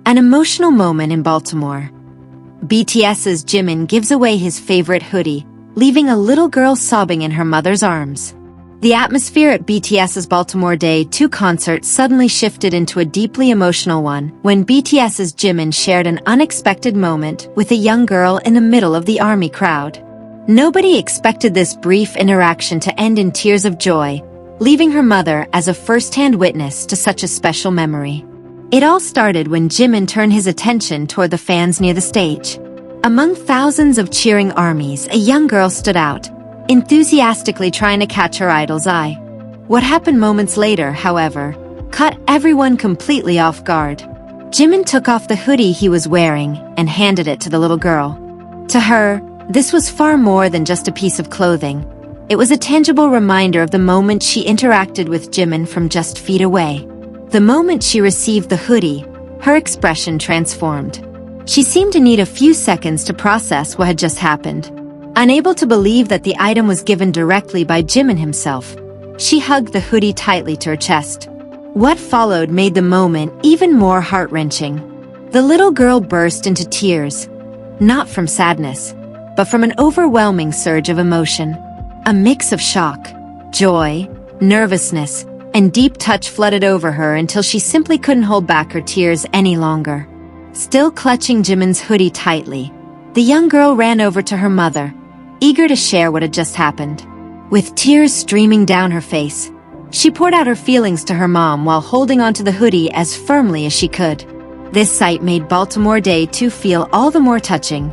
An emotional moment in Baltimore. BTS's Jimin gives away his favorite hoodie, leaving a little girl sobbing in her mother's arms. The atmosphere at BTS's Baltimore Day 2 concert suddenly shifted into a deeply emotional one when BTS's Jimin shared an unexpected moment with a young girl in the middle of the ARMY crowd. Nobody expected this brief interaction to end in tears of joy, leaving her mother as a first-hand witness to such a special memory. It all started when Jimin turned his attention toward the fans near the stage. Among thousands of cheering ARMYs, a young girl stood out, enthusiastically trying to catch her idol's eye. What happened moments later, however, caught everyone completely off guard. Jimin took off the hoodie he was wearing and handed it to the little girl. To her, this was far more than just a piece of clothing. It was a tangible reminder of the moment she interacted with Jimin from just feet away. The moment she received the hoodie, her expression transformed. She seemed to need a few seconds to process what had just happened. Unable to believe that the item was given directly by Jimin himself, she hugged the hoodie tightly to her chest. What followed made the moment even more heart-wrenching. The little girl burst into tears, not from sadness, but from an overwhelming surge of emotion. A mix of shock, joy, nervousness, and deep touch flooded over her until she simply couldn't hold back her tears any longer. Still clutching Jimin's hoodie tightly, the young girl ran over to her mother, eager to share what had just happened. With tears streaming down her face, she poured out her feelings to her mom while holding onto the hoodie as firmly as she could. This sight made Baltimore Day 2 feel all the more touching.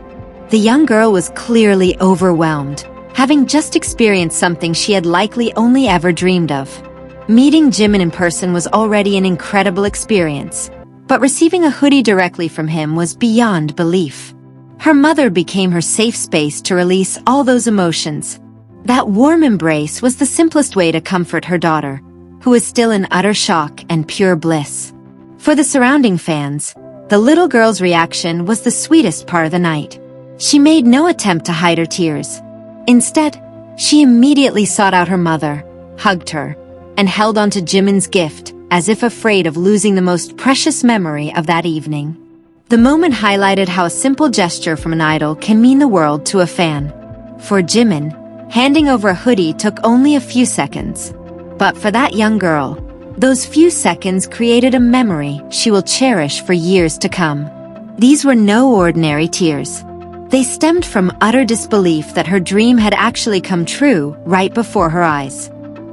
The young girl was clearly overwhelmed, having just experienced something she had likely only ever dreamed of. Meeting Jimin in person was already an incredible experience, but receiving a hoodie directly from him was beyond belief. Her mother became her safe space to release all those emotions. That warm embrace was the simplest way to comfort her daughter, who was still in utter shock and pure bliss. For the surrounding fans, the little girl's reaction was the sweetest part of the night. She made no attempt to hide her tears. Instead, she immediately sought out her mother, hugged her, and held onto Jimin's gift, as if afraid of losing the most precious memory of that evening. The moment highlighted how a simple gesture from an idol can mean the world to a fan. For Jimin, handing over a hoodie took only a few seconds. But for that young girl, those few seconds created a memory she will cherish for years to come. These were no ordinary tears. They stemmed from utter disbelief that her dream had actually come true right before her eyes.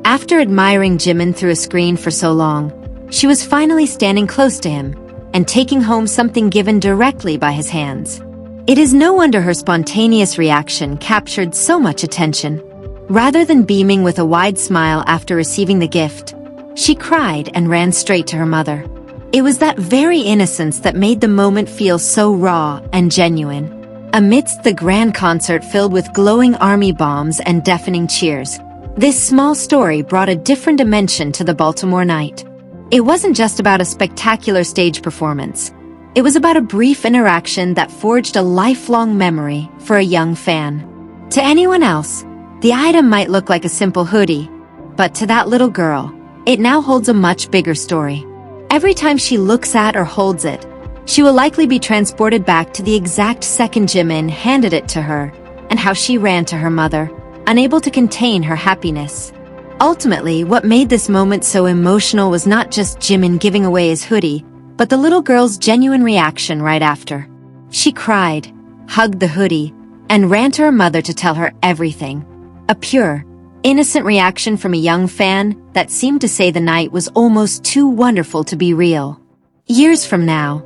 After admiring Jimin through a screen for so long, she was finally standing close to him and taking home something given directly by his hands. It is no wonder her spontaneous reaction captured so much attention. Rather than beaming with a wide smile after receiving the gift, she cried and ran straight to her mother. It was that very innocence that made the moment feel so raw and genuine. Amidst the grand concert filled with glowing ARMY bombs and deafening cheers, this small story brought a different dimension to the Baltimore night. It wasn't just about a spectacular stage performance. It was about a brief interaction that forged a lifelong memory for a young fan. To anyone else, the item might look like a simple hoodie, but to that little girl, it now holds a much bigger story. Every time she looks at or holds it, she will likely be transported back to the exact second Jimin handed it to her, and how she ran to her mother, unable to contain her happiness. Ultimately, what made this moment so emotional was not just Jimin giving away his hoodie, but the little girl's genuine reaction right after. She cried, hugged the hoodie, and ran to her mother to tell her everything. A pure, innocent reaction from a young fan that seemed to say the night was almost too wonderful to be real. Years from now,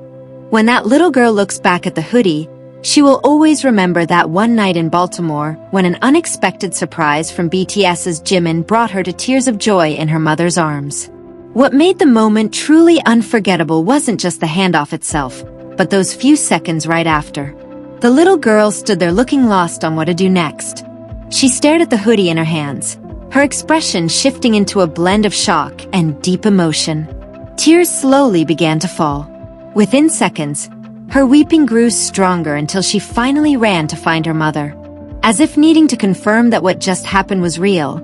when that little girl looks back at the hoodie, she will always remember that one night in Baltimore when an unexpected surprise from BTS's Jimin brought her to tears of joy in her mother's arms. What made the moment truly unforgettable wasn't just the handoff itself, but those few seconds right after. The little girl stood there looking lost on what to do next. She stared at the hoodie in her hands, her expression shifting into a blend of shock and deep emotion. Tears slowly began to fall. Within seconds, her weeping grew stronger until she finally ran to find her mother. As if needing to confirm that what just happened was real,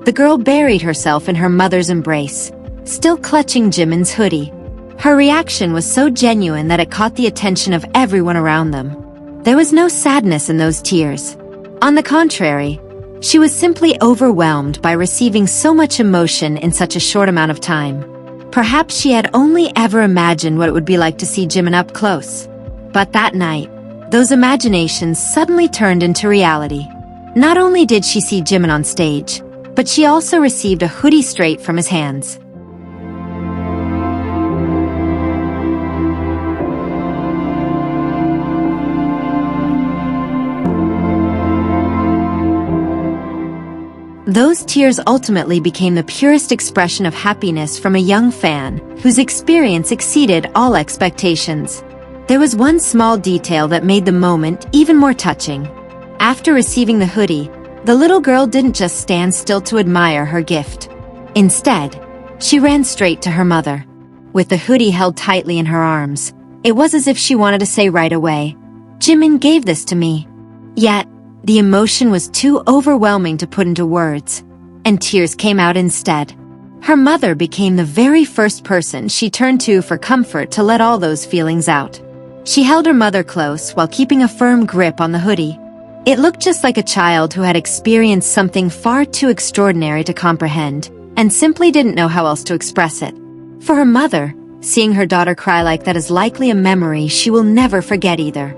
the girl buried herself in her mother's embrace, still clutching Jimin's hoodie. Her reaction was so genuine that it caught the attention of everyone around them. There was no sadness in those tears. On the contrary, she was simply overwhelmed by receiving so much emotion in such a short amount of time. Perhaps she had only ever imagined what it would be like to see Jimin up close. But that night, those imaginations suddenly turned into reality. Not only did she see Jimin on stage, but she also received a hoodie straight from his hands. Those tears ultimately became the purest expression of happiness from a young fan whose experience exceeded all expectations. There was one small detail that made the moment even more touching. After receiving the hoodie, the little girl didn't just stand still to admire her gift. Instead, she ran straight to her mother. With the hoodie held tightly in her arms, it was as if she wanted to say right away, "Jimin gave this to me." Yet, the emotion was too overwhelming to put into words, and tears came out instead. Her mother became the very first person she turned to for comfort to let all those feelings out. She held her mother close while keeping a firm grip on the hoodie. It looked just like a child who had experienced something far too extraordinary to comprehend, and simply didn't know how else to express it. For her mother, seeing her daughter cry like that is likely a memory she will never forget either.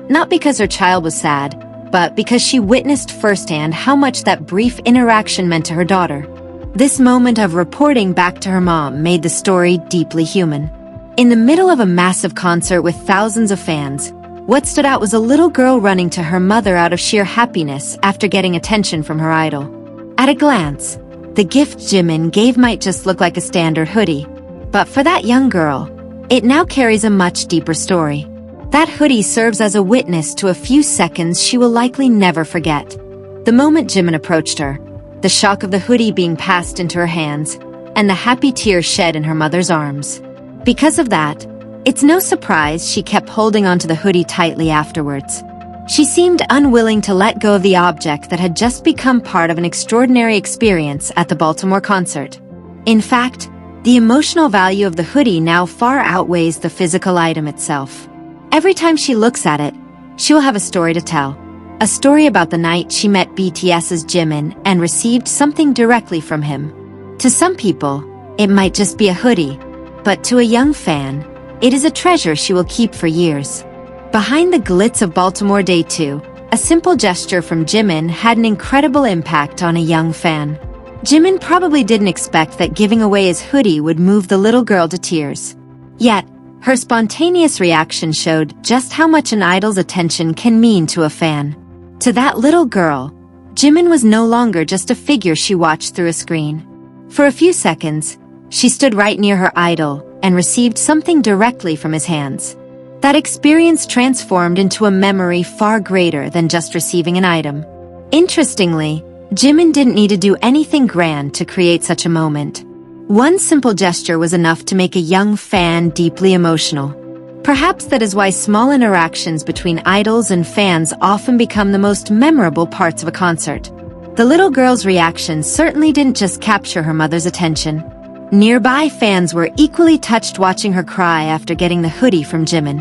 Not because her child was sad, but because she witnessed firsthand how much that brief interaction meant to her daughter. This moment of reporting back to her mom made the story deeply human. In the middle of a massive concert with thousands of fans, what stood out was a little girl running to her mother out of sheer happiness after getting attention from her idol. At a glance, the gift Jimin gave might just look like a standard hoodie, but for that young girl, it now carries a much deeper story. That hoodie serves as a witness to a few seconds she will likely never forget. The moment Jimin approached her, the shock of the hoodie being passed into her hands, and the happy tears shed in her mother's arms. Because of that, it's no surprise she kept holding onto the hoodie tightly afterwards. She seemed unwilling to let go of the object that had just become part of an extraordinary experience at the Baltimore concert. In fact, the emotional value of the hoodie now far outweighs the physical item itself. Every time she looks at it, she will have a story to tell. A story about the night she met BTS's Jimin and received something directly from him. To some people, it might just be a hoodie, but to a young fan, it is a treasure she will keep for years. Behind the glitz of Baltimore Day 2, a simple gesture from Jimin had an incredible impact on a young fan. Jimin probably didn't expect that giving away his hoodie would move the little girl to tears. Yet, her spontaneous reaction showed just how much an idol's attention can mean to a fan. To that little girl, Jimin was no longer just a figure she watched through a screen. For a few seconds, she stood right near her idol and received something directly from his hands. That experience transformed into a memory far greater than just receiving an item. Interestingly, Jimin didn't need to do anything grand to create such a moment. One simple gesture was enough to make a young fan deeply emotional. Perhaps that is why small interactions between idols and fans often become the most memorable parts of a concert. The little girl's reaction certainly didn't just capture her mother's attention. Nearby fans were equally touched watching her cry after getting the hoodie from Jimin.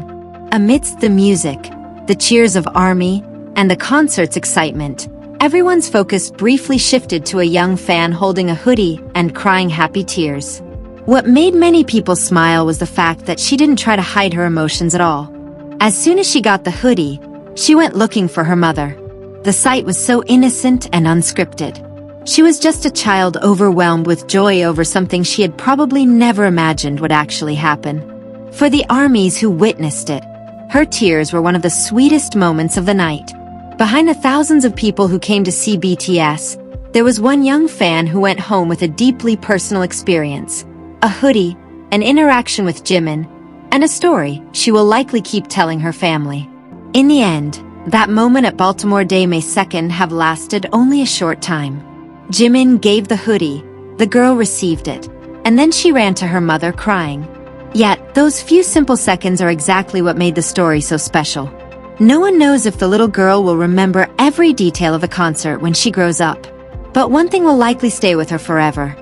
Amidst the music, the cheers of ARMY, and the concert's excitement, everyone's focus briefly shifted to a young fan holding a hoodie and crying happy tears. What made many people smile was the fact that she didn't try to hide her emotions at all. As soon as she got the hoodie, she went looking for her mother. The sight was so innocent and unscripted. She was just a child overwhelmed with joy over something she had probably never imagined would actually happen. For the ARMYs who witnessed it, her tears were one of the sweetest moments of the night. Behind the thousands of people who came to see BTS, there was one young fan who went home with a deeply personal experience. A hoodie, an interaction with Jimin, and a story she will likely keep telling her family. In the end, that moment at Baltimore Day May 2nd have lasted only a short time. Jimin gave the hoodie, the girl received it, and then she ran to her mother crying. Yet, those few simple seconds are exactly what made the story so special. No one knows if the little girl will remember every detail of the concert when she grows up. But one thing will likely stay with her forever.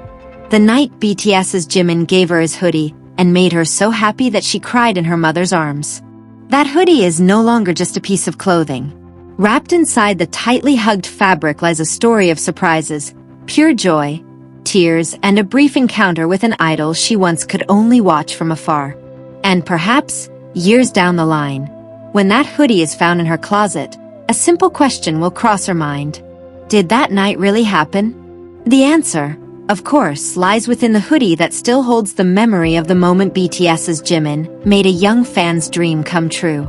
The night BTS's Jimin gave her his hoodie and made her so happy that she cried in her mother's arms. That hoodie is no longer just a piece of clothing. Wrapped inside the tightly hugged fabric lies a story of surprises, pure joy, tears, and a brief encounter with an idol she once could only watch from afar. And perhaps, years down the line, when that hoodie is found in her closet, a simple question will cross her mind. Did that night really happen? The answer, of course, lies within the hoodie that still holds the memory of the moment BTS's Jimin made a young fan's dream come true.